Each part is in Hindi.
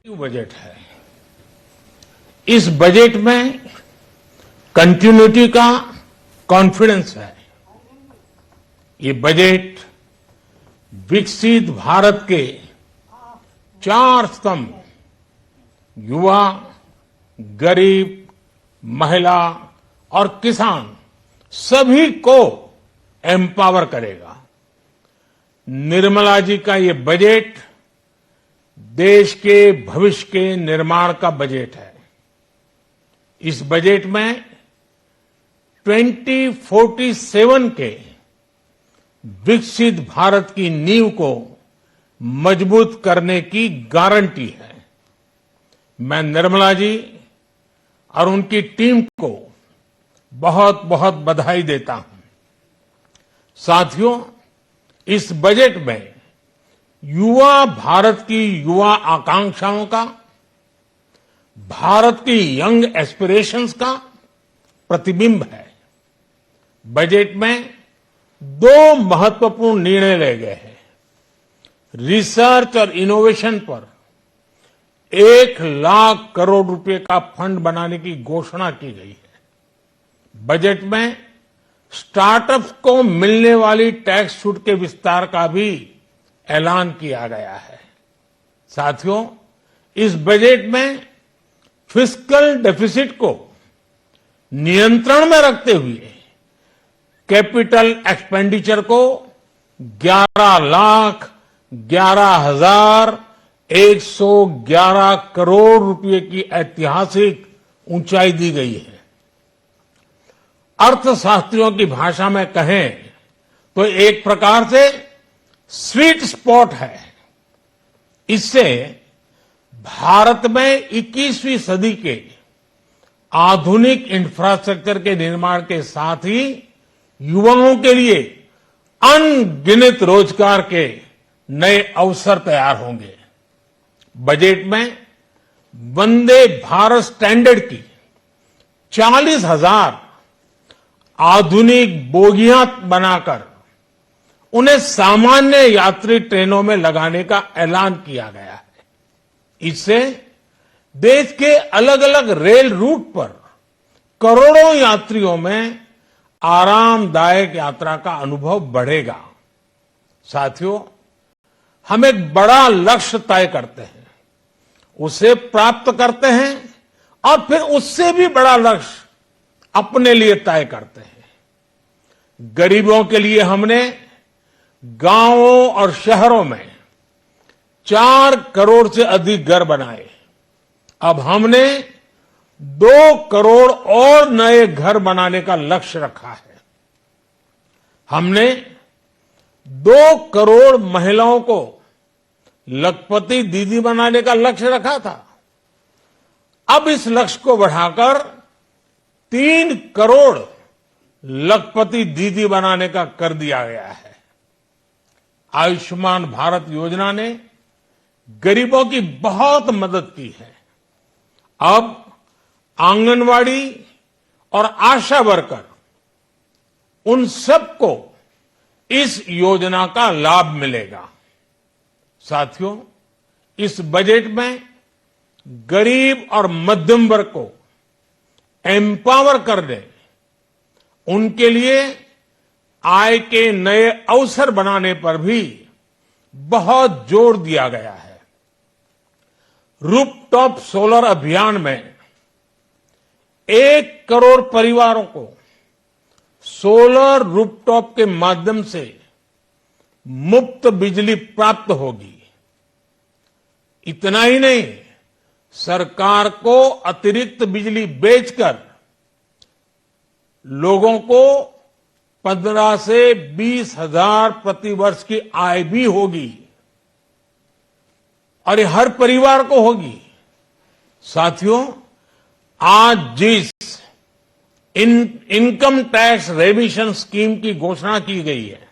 बजट है। इस बजट में कंटिन्यूटी का कॉन्फिडेंस है। ये बजट विकसित भारत के 4 स्तंभ युवा, गरीब, महिला और किसान सभी को एम्पावर करेगा। निर्मला जी का ये बजट देश के भविष्य के निर्माण का बजट है। इस बजट में 2047 के विकसित भारत की नींव को मजबूत करने की गारंटी है। मैं निर्मला जी और उनकी टीम को बहुत बहुत बधाई देता हूं। साथियों, इस बजट में युवा भारत की युवा आकांक्षाओं का, भारत की यंग एस्पिरेशंस का प्रतिबिंब है। बजट में 2 महत्वपूर्ण निर्णय लिए गए हैं। रिसर्च और इनोवेशन पर 1 लाख करोड़ रुपए का फंड बनाने की घोषणा की गई है। बजट में स्टार्टअप्स को मिलने वाली टैक्स छूट के विस्तार का भी ऐलान किया गया है। साथियों, इस बजट में फिस्कल डेफिसिट को नियंत्रण में रखते हुए कैपिटल एक्सपेंडिचर को 11,11,111 करोड़ रुपए की ऐतिहासिक ऊंचाई दी गई है। अर्थशास्त्रियों की भाषा में कहें तो एक प्रकार से स्वीट स्पॉट है। इससे भारत में 21वीं सदी के आधुनिक इंफ्रास्ट्रक्चर के निर्माण के साथ ही युवाओं के लिए अनगिनत रोजगार के नए अवसर तैयार होंगे। बजट में वंदे भारत स्टैंडर्ड की 40,000 आधुनिक बोगियां बनाकर उन्हें सामान्य यात्री ट्रेनों में लगाने का ऐलान किया गया है। इससे देश के अलग अलग रेल रूट पर करोड़ों यात्रियों में आरामदायक यात्रा का अनुभव बढ़ेगा। साथियों, हम एक बड़ा लक्ष्य तय करते हैं, उसे प्राप्त करते हैं और फिर उससे भी बड़ा लक्ष्य अपने लिए तय करते हैं। गरीबों के लिए हमने गांवों और शहरों में 4 करोड़ से अधिक घर बनाए। अब हमने 2 करोड़ और नए घर बनाने का लक्ष्य रखा है। हमने 2 करोड़ महिलाओं को लखपति दीदी बनाने का लक्ष्य रखा था। अब इस लक्ष्य को बढ़ाकर 3 करोड़ लखपति दीदी बनाने का कर दिया गया है। आयुष्मान भारत योजना ने गरीबों की बहुत मदद की है। अब आंगनवाड़ी और आशा वर्कर, उन सबको इस योजना का लाभ मिलेगा। साथियों, इस बजट में गरीब और मध्यम वर्ग को एम्पावर करने, उनके लिए आय के नए अवसर बनाने पर भी बहुत जोर दिया गया है। रूफटॉप सोलर अभियान में 1 करोड़ परिवारों को सोलर रूफटॉप के माध्यम से मुफ्त बिजली प्राप्त होगी। इतना ही नहीं, सरकार को अतिरिक्त बिजली बेचकर लोगों को 15 से 20 हजार प्रति वर्ष की आय भी होगी और ये हर परिवार को होगी। साथियों, आज जिस इनकम टैक्स रेमिशन स्कीम की घोषणा की गई है,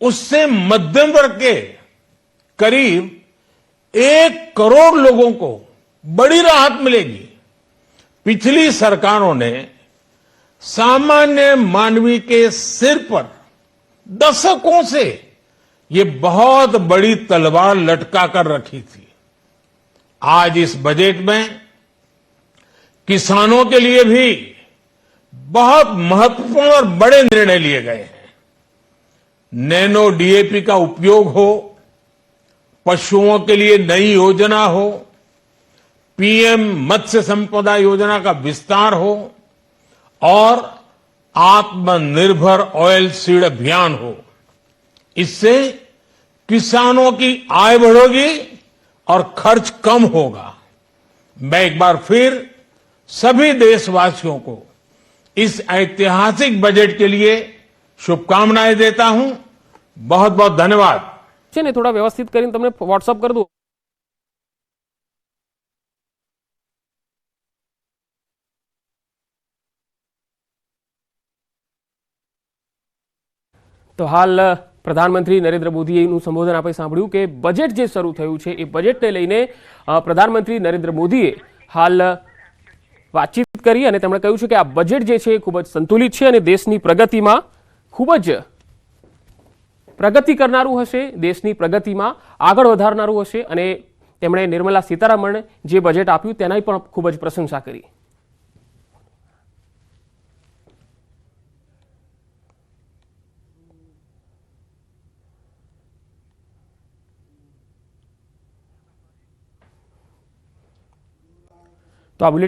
उससे मध्यम वर्ग के करीब 1 करोड़ लोगों को बड़ी राहत मिलेगी। पिछली सरकारों ने सामान्य मानवी के सिर पर दशकों से ये बहुत बड़ी तलवार लटका कर रखी थी। आज इस बजट में किसानों के लिए भी बहुत महत्वपूर्ण और बड़े निर्णय लिए गए हैं। नैनो डीएपी का उपयोग हो, पशुओं के लिए नई योजना हो, पीएम मत्स्य संपदा योजना का विस्तार हो और आत्मनिर्भर ऑयल सीड अभियान हो। इससे किसानों की आय बढ़ेगी और खर्च कम होगा। मैं एक बार फिर सभी देशवासियों को इस ऐतिहासिक बजट के लिए शुभकामनाएं देता हूं। बहुत बहुत धन्यवाद। છે ને થોડા વ્યવસ્થિત કરીને તમને વોટ્સઅપ કરી દઉં। તો હાલ પ્રધાનમંત્રી નરેન્દ્ર મોદીનું સંબોધન આપણે સાંભળ્યું કે બજેટ જે શરૂ થયું છે એ બજેટને લઈને પ્રધાનમંત્રી નરેન્દ્ર મોદીએ હાલ વાતચીત કરી અને તેમણે કહ્યું છે કે આ બજેટ જે છે એ ખૂબ જ સંતુલિત છે અને દેશની પ્રગતિમાં ખૂબ જ પ્રગતિ કરનારું હશે, દેશની પ્રગતિમાં આગળ વધારનારું હશે અને તેમણે નિર્મલા સીતારામન જે બજેટ આપ્યું તેની પણ ખૂબ જ પ્રશંસા કરી। તો આ બુલેટિન